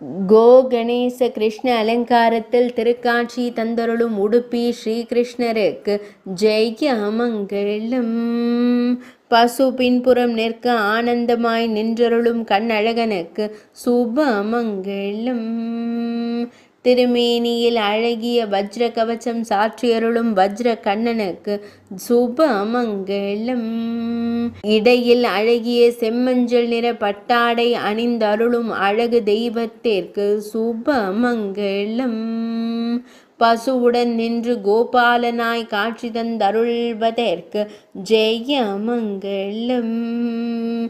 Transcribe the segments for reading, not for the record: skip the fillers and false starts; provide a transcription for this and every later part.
கோ கணேச கிருஷ்ண அலங்காரத்தில் திருக்காட்சி தந்தருளும் உடுப்பி ஸ்ரீகிருஷ்ணருக்கு ஜெய மங்களம். பசு பின்புறம் நிற்க ஆனந்தமாய் நின்றருளும் கண்ணழகனுக்கு சுபமங்களம். திருமேனியில் அழகிய வஜ்ர கவச்சம் சாற்றியருளும் வஜ்ர கண்ணனுக்கு சுபமங்களம். இடையில் அழகிய செம்மஞ்சள் நிற பட்டாடை அணிந்தருளும் அழகு தெய்வத்திற்கு சுபமங்களம். பசுவுடன் நின்று கோபாலனாய் காட்சி தந்தருள்வதற்கு ஜெய மங்களம்.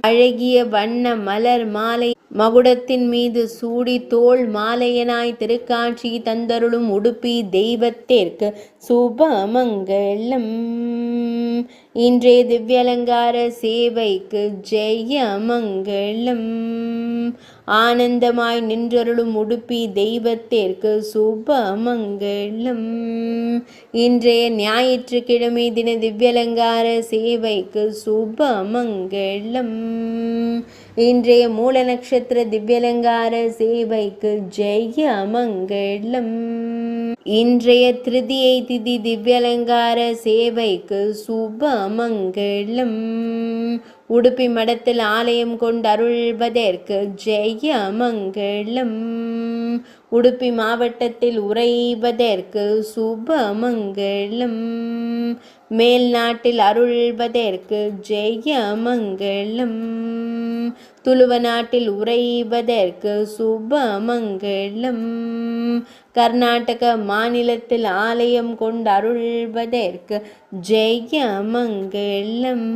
அழகிய வண்ண மலர் மாலை மகுடத்தின் மீது சூடி தோள் மாலையனாய் திருக்காட்சி தந்தருளும் உடுப்பி தெய்வத்திற்கு சுபமங்களம். இன்றைய திவ்யலங்கார சேவைக்கு ஜெய மங்களம். ஆனந்தமாய் நின்றருளும் உடுப்பி தெய்வத்திற்கு சுபமங்களம். இன்றைய ஞாயிற்றுக்கிழமை தின திவ்யலங்கார சேவைக்கு சுபமங்களம். இன்றைய மூல நட்சத்திர திவ்யலங்கார சேவைக்கு ஜெய மங்களம். இன்றைய திருதியை திதி திவ்யலங்கார சேவைக்கு சுபமங்களம். உடுப்பி மடத்தில் ஆலயம் கொண்டருள்வதற்கு ஜெய மங்களம். உடுப்பி மாவட்டத்தில் உறைவதற்கு சுபமங்களம். மேல் நாட்டில் அருள்வதற்கு ஜெய மங்களம். துளுவ நாட்டில் உறைவதற்கு சுபமங்களம். கர்நாடக மாநிலத்தில் ஆலயம் கொண்டருள்வதற்கு ஜெய மங்களம்.